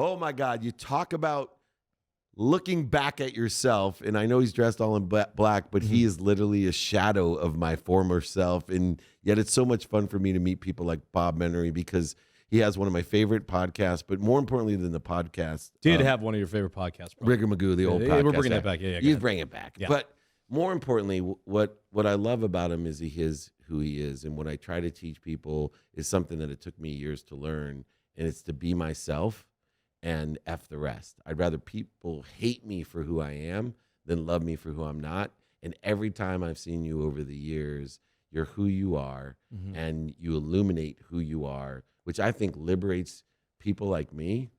Oh my God, you talk about looking back at yourself, and I know he's dressed all in black, but he is literally a shadow of my former self, and yet it's so much fun for me to meet people like Bob Menery because he has one of my favorite podcasts, but more importantly than the podcast. Did have one of your favorite podcasts. Bro. Rigger Magoo, the old podcast. We're bringing that back. Yeah, He's bringing it back. Yeah. But more importantly, what I love about him is he is who he is, and what I try to teach people is something that it took me years to learn, and it's to be myself and F the rest. I'd rather people hate me for who I am than love me for who I'm not. And every time I've seen you over the years, you're who you are, and you illuminate who you are, which I think liberates people like me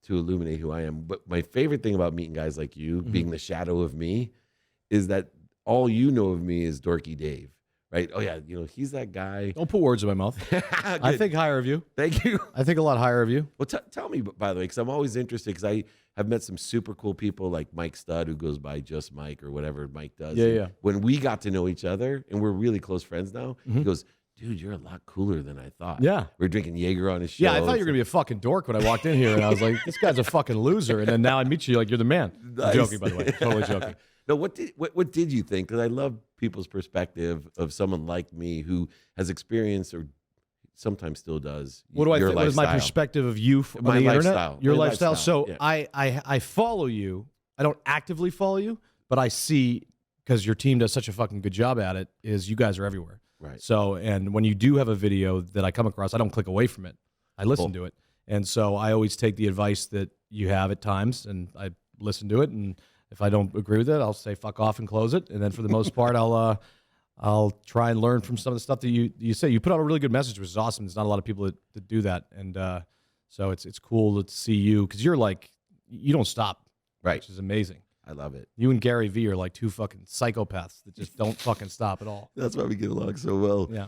to illuminate who I am. But my favorite thing about meeting guys like you, being the shadow of me, is that all you know of me is Dorky Dave. Right? Oh, yeah. You know, he's that guy. Don't put words in my mouth. I think higher of you. Thank you. I think a lot higher of you. Well, tell me, by the way, because I'm always interested, because I have met some super cool people like Mike Stud, who goes by just Mike or whatever Mike does. Yeah. When we got to know each other, and we're really close friends now, he goes, dude, you're a lot cooler than I thought. Yeah. We're drinking Jaeger on his show. Yeah, I thought you were going to be a fucking dork when I walked in here, and I was like, this guy's a fucking loser. And then now I meet you like you're the man. Nice. I'm joking, by the way. Totally joking. No, what did you think? Because I love people's perspective of someone like me who has experienced or sometimes still does. What do I think? What is my perspective of you on the internet? Your lifestyle. So yeah. I follow you. I don't actively follow you, but I see, because your team does such a fucking good job at it, is you guys are everywhere. Right. So, and when you do have a video that I come across, I don't click away from it. I listen to it. And so I always take the advice that you have at times, and I listen to it, and if I don't agree with it, I'll say fuck off and close it. And then for the most part, I'll try and learn from some of the stuff that you say. You put out a really good message, which is awesome. There's not a lot of people that do that. And so it's cool to see you, because you're like, you don't stop, right? Which is amazing. I love it. You and Gary Vee are like two fucking psychopaths that just don't fucking stop at all. That's why we get along so well. Yeah.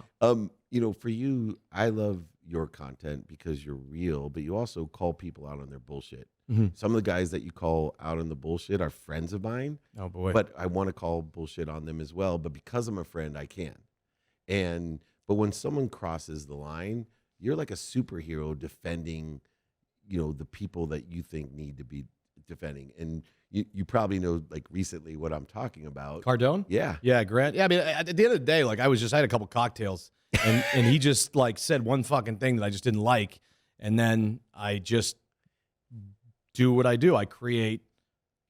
You know, for you, I love your content because you're real, but you also call people out on their bullshit. Some of the guys that you call out on the bullshit are friends of mine. Oh boy. But I want to call bullshit on them as well. But because I'm a friend, I can. But when someone crosses the line, you're like a superhero defending, you know, the people that you think need to be defending. And you probably know, like, recently what I'm talking about. Cardone? Yeah. Yeah, Grant. Yeah, I mean, at the end of the day, like, I had a couple cocktails, and he just, like, said one fucking thing that I just didn't like, and then I just do what I do. I create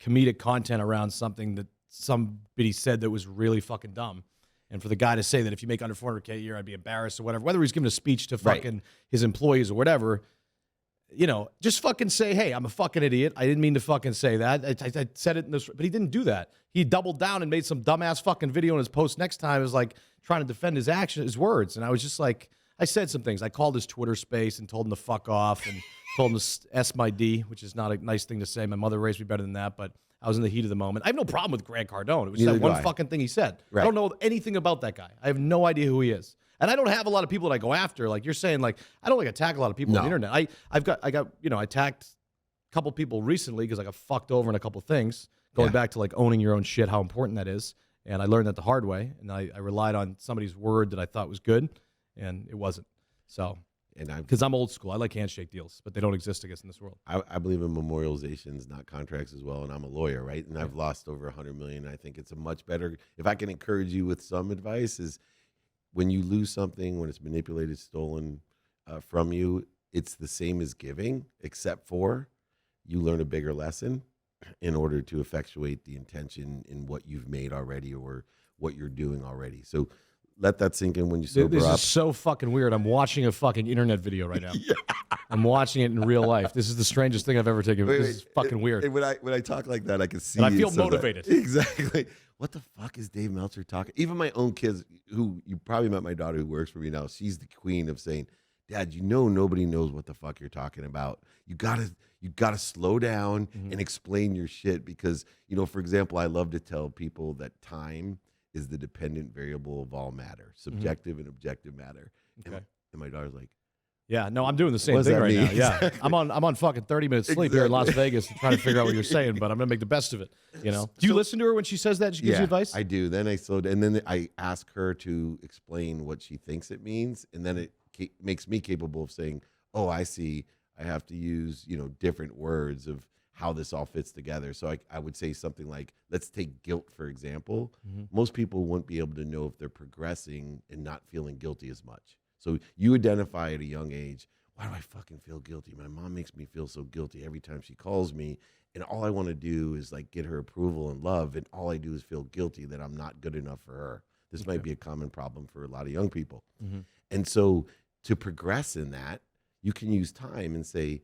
comedic content around something that somebody said that was really fucking dumb. And for the guy to say that if you make under $400K a year, I'd be embarrassed or whatever, whether he's giving a speech to fucking his employees or whatever, you know, just fucking say, hey, I'm a fucking idiot. I didn't mean to fucking say that. I said it in this, but he didn't do that. He doubled down and made some dumbass fucking video in his post next time. It was like trying to defend his words. And I was just like, I said some things. I called his Twitter space and told him to fuck off and told him to S my D, which is not a nice thing to say. My mother raised me better than that, but I was in the heat of the moment. I have no problem with Grant Cardone. It was just that one fucking thing he said. Right. I don't know anything about that guy. I have no idea who he is. And I don't have a lot of people that I go after. Like you're saying, like, I don't like attack a lot of people on the internet. I attacked a couple people recently because I got fucked over in a couple things, going back to like owning your own shit, how important that is. And I learned that the hard way. And I relied on somebody's word that I thought was good, and it wasn't. So, because I'm old school. I like handshake deals, but they don't exist, I guess, in this world. I believe in memorializations, not contracts as well. And I'm a lawyer, right? And I've lost over $100 million. I think it's a much better, if I can encourage you with some advice, is when you lose something, when it's manipulated, stolen from you, it's the same as giving, except for you learn a bigger lesson in order to effectuate the intention in what you've made already or what you're doing already. So let that sink in when you sober up. This is so fucking weird. I'm watching a fucking internet video right now. I'm watching it in real life. This is the strangest thing I've ever taken. This is fucking weird. When I talk like that, I can see. And I feel motivated. Exactly. What the fuck is Dave Meltzer talking? Even my own kids, who you probably met my daughter who works for me now, she's the queen of saying, Dad, you know nobody knows what the fuck you're talking about. You gotta slow down and explain your shit because, you know, for example, I love to tell people that time is the dependent variable of all matter, subjective and objective matter. Okay. And my daughter's like, yeah, no, I'm doing the same thing right now. Yeah, exactly. I'm on fucking 30 minutes sleep here in Las Vegas and trying to figure out what you're saying, but I'm gonna make the best of it. You know? Do you listen to her when she says that? She gives you advice? I do. Then I slowed, and then I ask her to explain what she thinks it means, and then it makes me capable of saying, "Oh, I see. I have to use, different words of how this all fits together. So I would say something like, let's take guilt, for example. Most people wouldn't be able to know if they're progressing and not feeling guilty as much. So you identify at a young age, why do I fucking feel guilty? My mom makes me feel so guilty every time she calls me. And all I want to do is like get her approval and love. And all I do is feel guilty that I'm not good enough for her. This might be a common problem for a lot of young people. And so to progress in that, you can use time and say,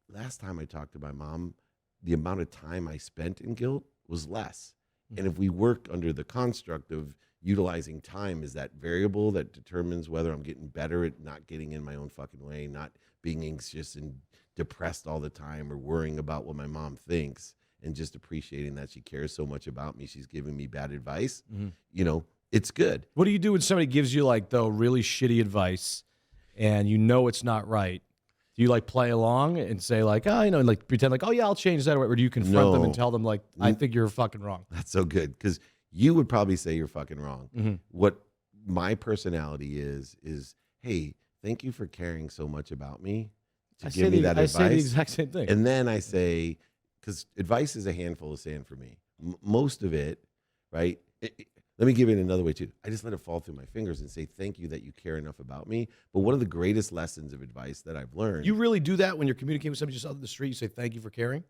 last time I talked to my mom, the amount of time I spent in guilt was less. And if we work under the construct of utilizing time as that variable that determines whether I'm getting better at not getting in my own fucking way, not being anxious and depressed all the time or worrying about what my mom thinks, and just appreciating that she cares so much about me, she's giving me bad advice, it's good. What do you do when somebody gives you like though really shitty advice and it's not right? Do you like play along and say like, like pretend like, oh yeah, I'll change that, or do you confront them and tell them like, I think you're fucking wrong? That's so good, because you would probably say you're fucking wrong. What my personality is, hey, thank you for caring so much about me to give me that advice. I say the exact same thing. And then I say, because advice is a handful of sand for me. Most of it, right? Let me give it another way too. I just let it fall through my fingers and say, thank you that you care enough about me. But one of the greatest lessons of advice that I've learned. You really do that when you're communicating with somebody just out on the street? You say, thank you for caring?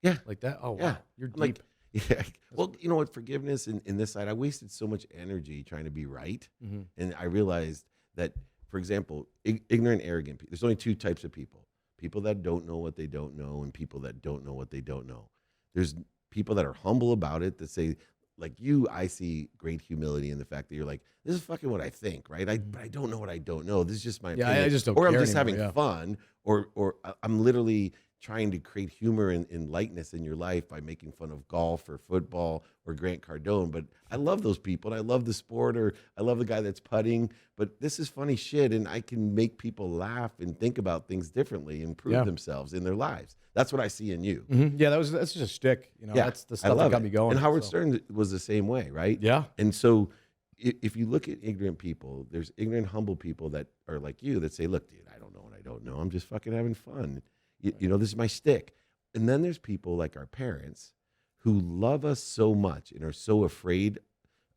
Yeah. Like that? Oh, wow. Yeah. You're deep. Like, yeah. Well, you know what? Forgiveness in this side, I wasted so much energy trying to be right. And I realized that, for example, ignorant, arrogant people, there's only two types of people. People that don't know what they don't know, and people that don't know what they don't know. There's people that are humble about it, that say, like you, I see great humility in the fact that you're like, this is fucking what I think, right? But I don't know what I don't know. This is just my opinion. I just don't or care I'm just anymore, having fun, or I'm literally trying to create humor and lightness in your life by making fun of golf or football or Grant Cardone. But I love those people, and I love the sport, or I love the guy that's putting. But this is funny shit, and I can make people laugh and think about things differently and prove themselves in their lives. That's what I see in you. Yeah, that's just a shtick. That's the stuff that got me going. And Howard Stern was the same way, right? Yeah. And so if you look at ignorant people, there's ignorant, humble people that are like you that say, look, dude, I don't know what I don't know. I'm just fucking having fun. This is my shtick. And then there's people like our parents who love us so much and are so afraid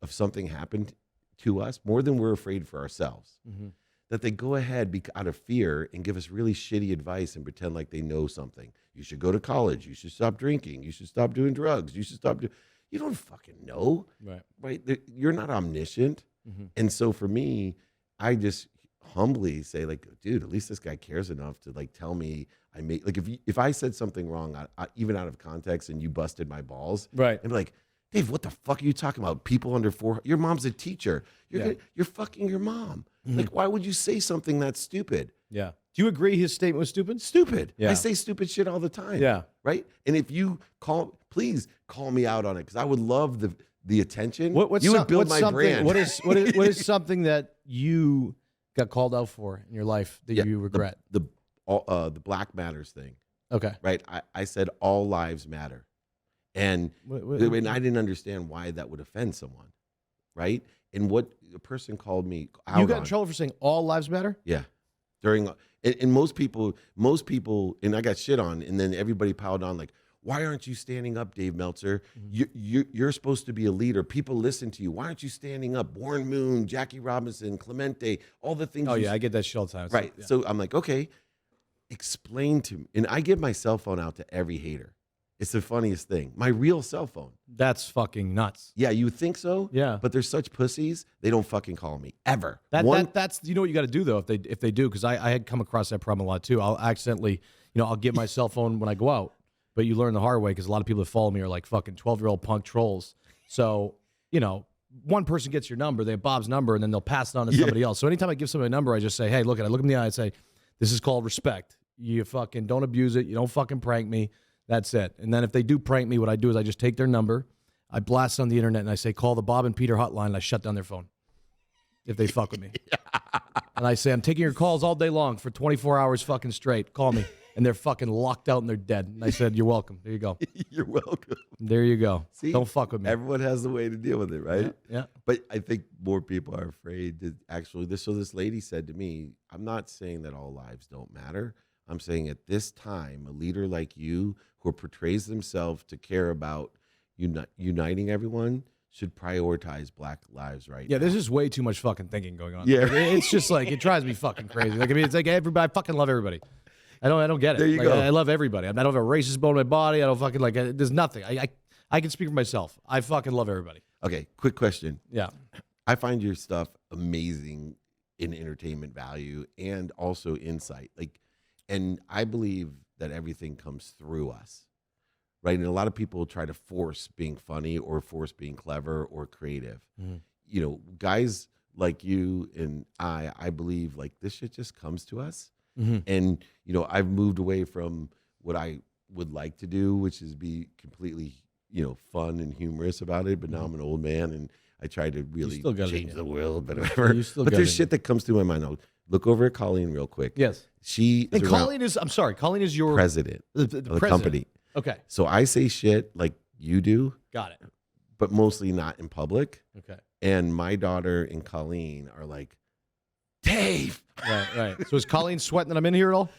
of something happened to us more than we're afraid for ourselves. That they go ahead out of fear and give us really shitty advice and pretend like they know something. You should go to college. You should stop drinking. You should stop doing drugs. You should stop you don't fucking know, right? You're not omniscient. And so for me, I just humbly say like, dude, at least this guy cares enough to like tell me I made, like if I said something wrong, even out of context, and you busted my balls, right? And be like, Dave, what the fuck are you talking about? People under 4, your mom's a teacher. You're fucking your mom. Like, why would you say something that's stupid? Yeah. Do you agree his statement was stupid? Stupid. Yeah. I say stupid shit all the time. Yeah. Right? And if you please call me out on it, because I would love the attention. You would build my brand. What is something that you got called out for in your life that you regret? The Black Matters thing. Okay. Right? I said all lives matter. And I didn't understand why that would offend someone. Right? And what a person called me out You got in trouble for saying all lives matter? Yeah. And most people, and I got shit on, and then everybody piled on like, why aren't you standing up, Dave Meltzer? You're supposed to be a leader. People listen to you. Why aren't you standing up? Warren Moon, Jackie Robinson, Clemente, all the things. Oh, yeah, I get that shit all the time. Right. So I'm like, okay, explain to me. And I give my cell phone out to every hater. It's the funniest thing. My real cell phone. That's fucking nuts. Yeah, you think so? Yeah. But they're such pussies, they don't fucking call me ever. That's you know what you got to do though if they do, because I had come across that problem a lot too. I'll accidentally, I'll get my cell phone when I go out, but you learn the hard way because a lot of people that follow me are like fucking 12-year-old punk trolls. So one person gets your number, they have Bob's number, and then they'll pass it on to somebody else. So anytime I give somebody a number, I just say, hey, look in the eye and say, this is called respect. You fucking don't abuse it. You don't fucking prank me. That's it. And then if they do prank me, what I do is I just take their number, I blast it on the internet, and I say, call the Bob and Peter hotline, and I shut down their phone if they fuck with me. And I say, I'm taking your calls all day long for 24 hours fucking straight. Call me. And they're fucking locked out and they're dead. And I said, you're welcome. There you go. You're welcome. There you go. See, don't fuck with me. Everyone has a way to deal with it, right? Yeah. But I think more people are afraid to actually. So this lady said to me, I'm not saying that all lives don't matter. I'm saying at this time, a leader like you who portrays themselves to care about uniting everyone should prioritize Black lives right Yeah, now. there's just way too much fucking thinking going on. Yeah. Like, it's just like, it drives me fucking crazy. Like, I mean, it's like everybody, I fucking love everybody. I don't get it. There you Like, go. I love everybody. I don't have a racist bone in my body. I don't fucking like. There's nothing. I can speak for myself. I fucking love everybody. Okay, quick question. Yeah. I find your stuff amazing in entertainment value and also insight. Like, and I believe that everything comes through us, right? And a lot of people try to force being funny or force being clever or creative. Mm-hmm. You know, guys like you and I believe like this shit just comes to us. Mm-hmm. And, you know, I've moved away from what I would like to do, which is be completely, you know, fun and humorous about it. But now I'm an old man and I try to really still got it in change you. the world, but whatever. You still But got there's it in shit that comes through my mind. I'll look over at Colleen real quick. Yes. She And is around Colleen is, I'm sorry, Colleen is your president the of the president. company. Okay. So I say shit like you do, Got it. but mostly not in public. Okay. And my daughter and Colleen are like, Dave. Right. So is Colleen sweating that I'm in here at all?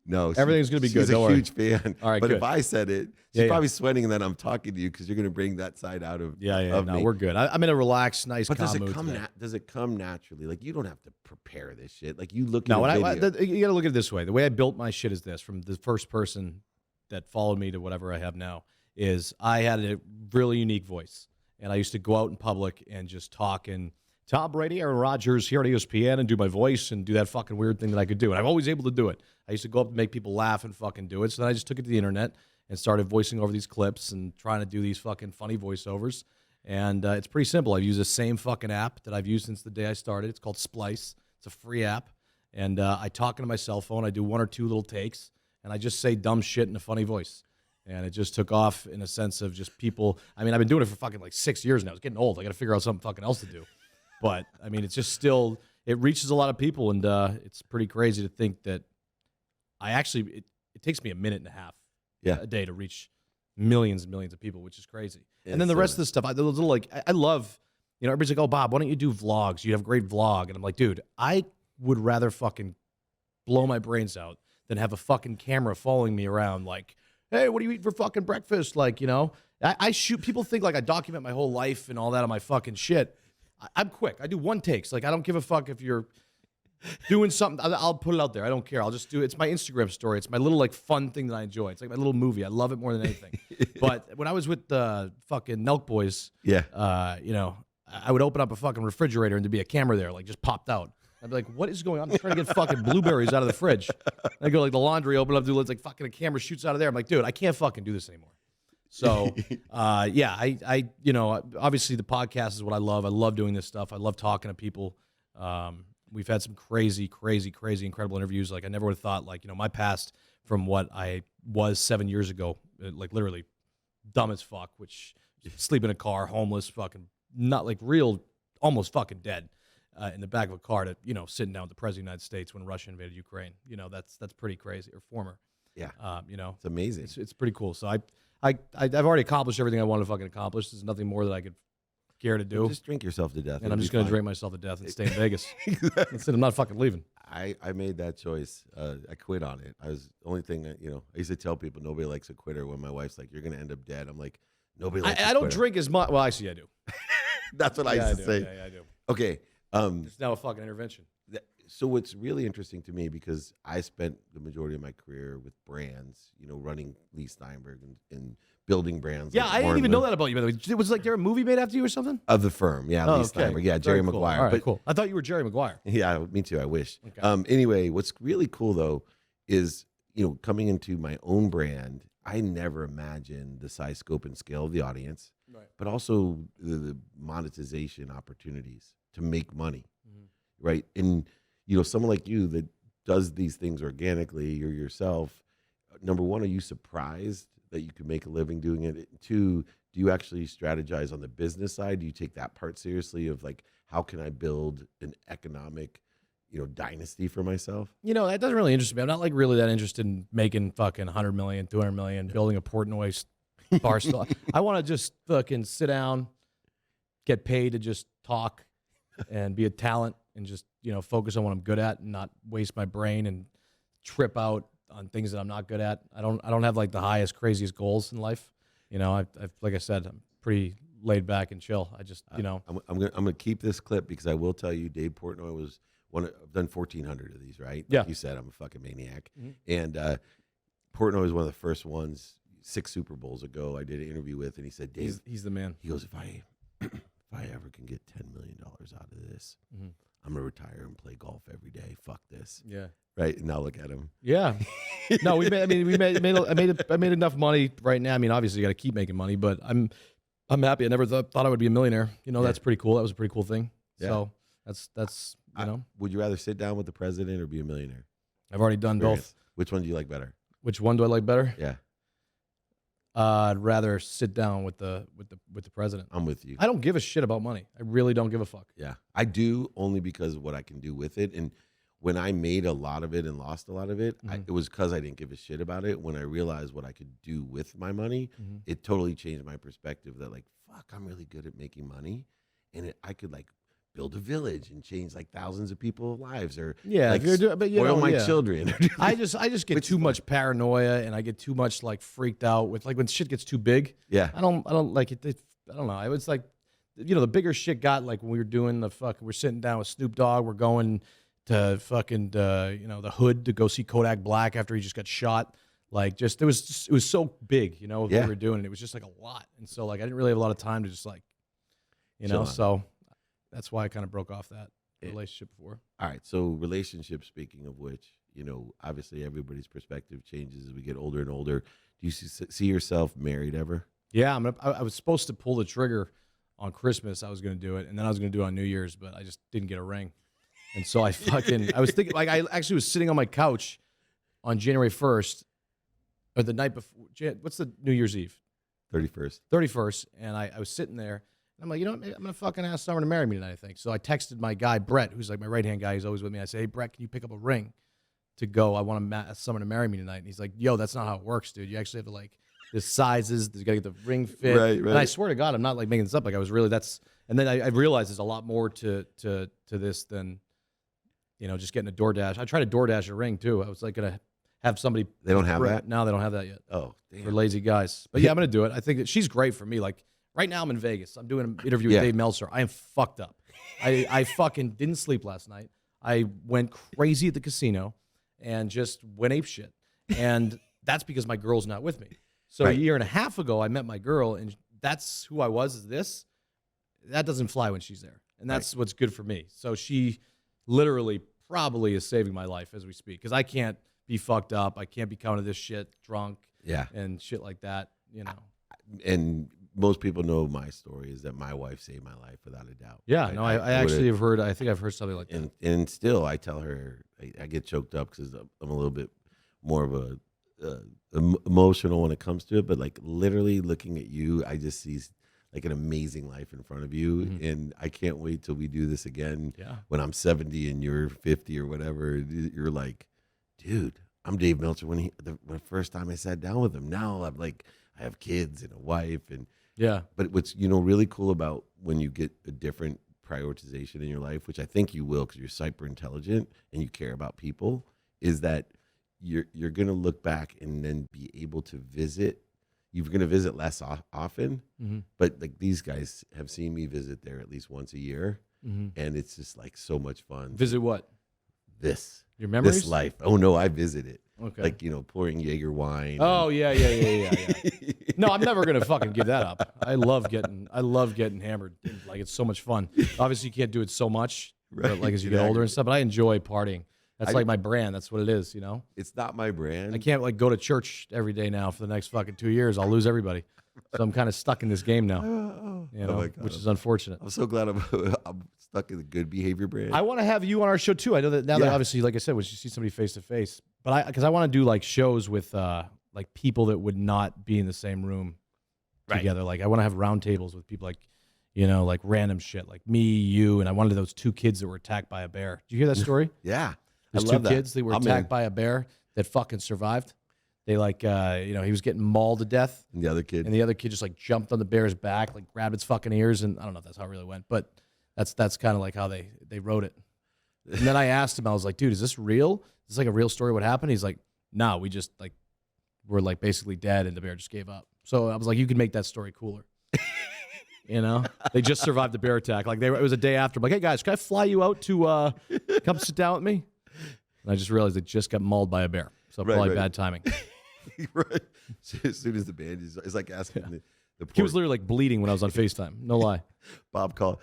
No, Everything's gonna be good, She's don't a worry. huge fan. All right, but good. if I said it, she's Yeah. probably sweating that I'm talking to you because you're going to bring that side out of Yeah. of No, me. we're good. I'm in a relaxed, nice, But does calm it mood come? today. Does it come naturally? Like you don't have to prepare this shit. Like you look. No, at a when video. you got to look at it this way. The way I built my shit is this: from the first person that followed me to whatever I have now, is I had a really unique voice, and I used to go out in public and just talk and Tom Brady, Aaron Rodgers here at ESPN, and do my voice and do that fucking weird thing that I could do, and I'm always able to do it. I used to go up and make people laugh and fucking do it. So then I just took it to the internet and started voicing over these clips and trying to do these fucking funny voiceovers. And it's pretty simple. I've used the same fucking app that I've used since the day I started. It's called Splice. It's a free app. And I talk into my cell phone. I do one or two little takes, and I just say dumb shit in a funny voice. And it just took off in a sense of just people. I mean, I've been doing it for fucking like 6 years now. It's getting old. I got to figure out something fucking else to do. But, I mean, it's just still, it reaches a lot of people, and it's pretty crazy to think that I actually, it takes me a minute and a half a day to reach millions and millions of people, which is crazy. And then the rest of the stuff, those little, like, I love, you know, everybody's like, oh, Bob, why don't you do vlogs? You have a great vlog. And I'm like, dude, I would rather fucking blow my brains out than have a fucking camera following me around like, hey, what do you eat for fucking breakfast? Like, you know, I shoot, people think like I document my whole life and all that on my fucking shit. I'm quick. I do one takes. Like, I don't give a fuck if you're doing something. I'll put it out there. I don't care. I'll just do it. It's my Instagram story. It's my little like fun thing that I enjoy. It's like my little movie. I love it more than anything. But when I was with the fucking Nelk Boys, you know, I would open up a fucking refrigerator and there'd be a camera there, like just popped out. I'd be like, what is going on? I'm trying to get fucking blueberries out of the fridge. And I go like the laundry, open up, do it's like fucking a camera shoots out of there. I'm like, dude, I can't fucking do this anymore. So, yeah, I, you know, obviously the podcast is what I love. I love doing this stuff. I love talking to people. We've had some crazy, incredible interviews. Like I never would have thought, like, you know, my past from what I was 7 years ago, like literally dumb as fuck, which sleep in a car, homeless, fucking not like real, almost fucking dead in the back of a car to, you know, sitting down with the president of the United States when Russia invaded Ukraine. You know, that's pretty crazy, or former. Yeah. You know, It's amazing. It's pretty cool. So I've already accomplished everything I wanted to fucking accomplish. There's nothing more that I could care to do. Just drink yourself to death. And I'm just going to drink myself to death and stay in Vegas. That's it. I'm not fucking leaving. I made that choice. I quit on it. The only thing that, you know, I used to tell people nobody likes a quitter. When my wife's like, you're going to end up dead. I'm like, nobody likes I a don't quitter. drink as much. Well, actually, I do. That's what I used to do. say. Yeah, I do. Okay. It's now a fucking intervention. So what's really interesting to me, because I spent the majority of my career with brands, you know, running Lee Steinberg and building brands. Yeah, like I didn't Warren even know Moon- that about you, by the way. It was like there a movie made after you or something? Of the firm. Yeah, Oh, Lee okay. Steinberg. Yeah, Very Jerry cool. Maguire. All right, But cool. I thought you were Jerry Maguire. yeah, me too. I wish. Okay. Anyway, what's really cool though is, you know, coming into my own brand, I never imagined the size, scope, and scale of the audience, Right. but also the monetization opportunities to make money, right? And you know, someone like you that does these things organically, or yourself. Number one, are you surprised that you can make a living doing it? Two, do you actually strategize on the business side? Do you take that part seriously of like, how can I build an economic, you know, dynasty for myself? You know, that doesn't really interest me. I'm not like really that interested in making fucking 100 million, 200 million, building a Portnoy bar store. I want to just fucking sit down, get paid to just talk and be a talent and just, you know, focus on what I'm good at and not waste my brain and trip out on things that I'm not good at. I don't have like the highest, craziest goals in life. You know, I've like I said, I'm pretty laid back and chill. I just, you know, I'm gonna keep this clip because I will tell you, Dave Portnoy was I've done 1,400 of these, right? Yeah. Like you said, I'm a fucking maniac, and Portnoy was one of the first ones. 6 Super Bowls ago, I did an interview with, and he said, "Dave, he's the man." He goes, if I ever can get $10 million out of this, I'm gonna retire and play golf every day. Fuck this." Yeah. Right. And now look at him. Yeah. No, I made enough money right now. I mean, obviously you got to keep making money, but I'm happy. I never thought I would be a millionaire. You know, that's pretty cool. That was a pretty cool thing. Yeah. So that's you know. Would you rather sit down with the president or be a millionaire? I've already done both. Which one do you like better? Which one do I like better? Yeah. I'd rather sit down with the president. I'm with you. I don't give a shit about money. I really don't give a fuck. Yeah, I do, only because of what I can do with it. And when I made a lot of it and lost a lot of it, it was because I didn't give a shit about it. When I realized what I could do with my money, it totally changed my perspective that like, fuck, I'm really good at making money. And I could like build a village and change like thousands of people's lives, or like spoil my children. I just get too much paranoia, and I get too much like freaked out with like when shit gets too big. Yeah, I don't like it. I don't know. I was like, you know, the bigger shit got like when we were doing we're sitting down with Snoop Dogg. We're going to fucking you know, the Hood to go see Kodak Black after he just got shot. Like it was so big, you know, what we were doing. And it was just like a lot, and so like I didn't really have a lot of time to just like, you know, so. That's why I kind of broke off that relationship before. All right. So relationships, speaking of which, you know, obviously everybody's perspective changes as we get older and older. Do you see yourself married ever? Yeah. I was supposed to pull the trigger on Christmas. I was going to do it. And then I was going to do it on New Year's, but I just didn't get a ring. And so I was thinking, like, I actually was sitting on my couch on January 1st, or the night before. What's the New Year's Eve? 31st. And I was sitting there. I'm like, you know what? I'm going to fucking ask Summer to marry me tonight, I think. So I texted my guy, Brett, who's like my right-hand guy. He's always with me. I say, hey, Brett, can you pick up a ring to go? I want to ask Summer to marry me tonight. And he's like, yo, that's not how it works, dude. You actually have to, like, the sizes. You got to get the ring fit. Right. And I swear to God, I'm not, like, making this up. Like, I was really, and then I realized there's a lot more to this than, you know, just getting a DoorDash. I tried to DoorDash a ring, too. I was, like, going to have somebody. They don't have that? No, they don't have that yet. Oh, damn. For lazy guys. But, yeah, I'm going to do it. I think that she's great for me. Like, right now, I'm in Vegas. I'm doing an interview with Dave Meltzer. I am fucked up. I fucking didn't sleep last night. I went crazy at the casino and just went ape shit. And that's because my girl's not with me. So a year and a half ago, I met my girl, and that's who I was. Is this? That doesn't fly when she's there. And that's what's good for me. So she literally probably is saving my life as we speak, because I can't be fucked up. I can't be counting this shit drunk and shit like that, you know. And most people know my story is that my wife saved my life without a doubt. Yeah, no, I actually have heard. I think I've heard something like that. And still, I tell her I get choked up because I'm a little bit more of a emotional when it comes to it. But like literally looking at you, I just see like an amazing life in front of you, and I can't wait till we do this again. Yeah. When I'm 70 and you're 50 or whatever, you're like, dude, I'm Dave Meltzer. When the first time I sat down with him, now I'm like, I have kids and a wife and. Yeah. But what's, you know, really cool about when you get a different prioritization in your life, which I think you will because you're super intelligent and you care about people, is that you're going to look back and then be able to visit. You're going to visit less often, but like these guys have seen me visit there at least once a year, and it's just like so much fun. Visit what? Your memories? This life. Oh no, I visited. Okay. Like, you know, pouring Jaeger wine. Oh, yeah. No, I'm never gonna fucking give that up. I love getting hammered. Like, it's so much fun. Obviously, you can't do it so much, but like as you get older and stuff. But I enjoy partying. That's like my brand. That's what it is, you know. It's not my brand. I can't like go to church every day now for the next fucking 2 years. I'll lose everybody. So I'm kind of stuck in this game now, you know, which is unfortunate. I'm so glad I'm stuck in the good behavior brand. I want to have you on our show too. I know that now that obviously, like I said, when you see somebody face to face, but because I want to do like shows with like people that would not be in the same room together. Like I want to have roundtables with people like, you know, like random shit, like me, you, and I wanted those 2 kids that were attacked by a bear. Did you hear that story? Yeah. There's 2 kids that were attacked by a bear that fucking survived. They like, you know, he was getting mauled to death. And the other kid just like jumped on the bear's back, like grabbed its fucking ears. And I don't know if that's how it really went, but that's kind of like how they wrote it. And then I asked him, I was like, dude, is this real? Is this like a real story? What happened? He's like, no, we just like we're like basically dead, and the bear just gave up. So I was like, you could make that story cooler. You know, they just survived the bear attack. Like it was a day after. I'm like, hey guys, can I fly you out to come sit down with me? And I just realized they just got mauled by a bear. So probably bad timing. Right. So as soon as the band is, it's like asking the He was literally like bleeding when I was on FaceTime. No lie. Bob called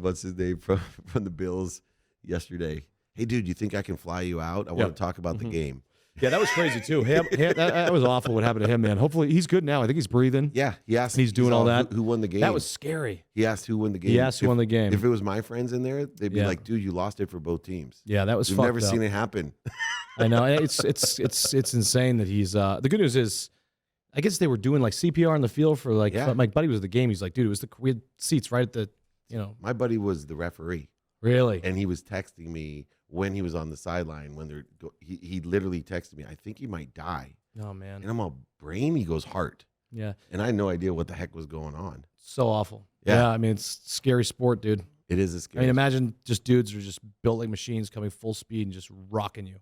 what's his name from the Bills yesterday. Hey dude, you think I can fly you out? I want to talk about the game. Yeah, that was crazy too. That was awful what happened to him, man. Hopefully he's good now. I think he's breathing. Yeah, he asked. He's doing all that. Who won the game? That was scary. He asked who won the game. He asked who won the game. If it was my friends in there, they'd be like, "Dude, you lost it for both teams." Yeah, that was. We've fucked never up. seen it happen. I know it's insane that he's. The good news is, I guess they were doing like CPR on the field for like my buddy was at the game. He's like, dude, it was we had seats right at the, My buddy was the referee. Really? And he was texting me when he was on the sideline he literally texted me, I think he might die. Oh man. And I'm all, brain? He goes, heart. Yeah. And I had no idea what the heck was going on. So awful. Yeah. I mean, it's scary sport, dude. It is a scary I mean, imagine just dudes who are just built like machines coming full speed and just rocking you.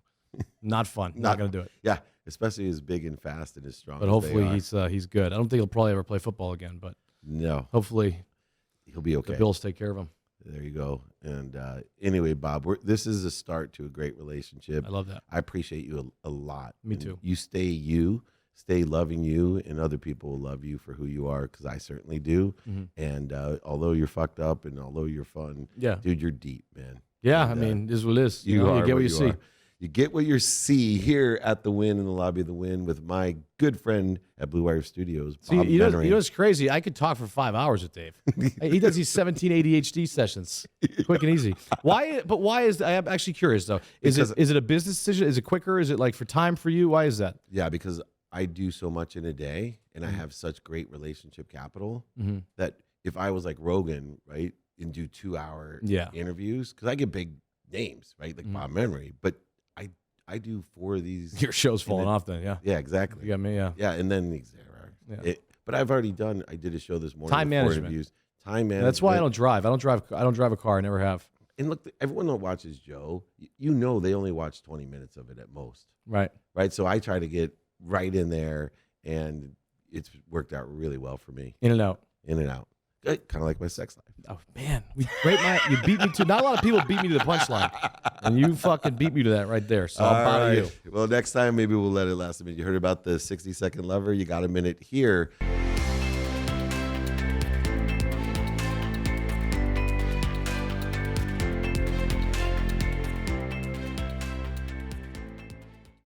Not fun. Not gonna do it. Yeah, especially as big and fast and as strong. But hopefully he's good. I don't think he'll probably ever play football again, but no, hopefully he'll be okay. The Bills take care of him. There you go. And anyway, Bob, this is a start to a great relationship. I love that. I appreciate you a lot. Me too. You stay loving you, and other people will love you for who you are, because I certainly do. Mm-hmm. And although you're fucked up and although you're fun, dude, you're deep, man. Yeah, and, I mean, this is what it is. You get what you see. You get what you see here at the Win, in the lobby of the Win, with my good friend at Blue Wire Studios, Bob Menery. You know what's crazy? I could talk for 5 hours with Dave. He does these 17 ADHD sessions, quick and easy. Why? But why is? I'm actually curious though. Is it a business decision? Is it quicker? Is it like for time for you? Why is that? Yeah, because I do so much in a day, and I have such great relationship capital that if I was like Rogan, right, and do 2-hour interviews, because I get big names, right, like Bob Menery, but I do 4 of these. Your show's falling off then, yeah. Yeah, exactly. You got me, yeah. Yeah, and then but I've already done. I did a show this morning. Time with 4 management. interviews. Time management. That's why I don't drive. I don't drive a car. I never have. And look, everyone that watches Joe, they only watch 20 minutes of it at most. Right. Right. So I try to get right in there, and it's worked out really well for me. In and out. In and out. Kind of like my sex life. Oh man, you beat me to. Not a lot of people beat me to the punchline, and you fucking beat me to that right there. So I'll bow to you. Well, next time maybe we'll let it last a minute. You heard about the 60-second lover? You got a minute here.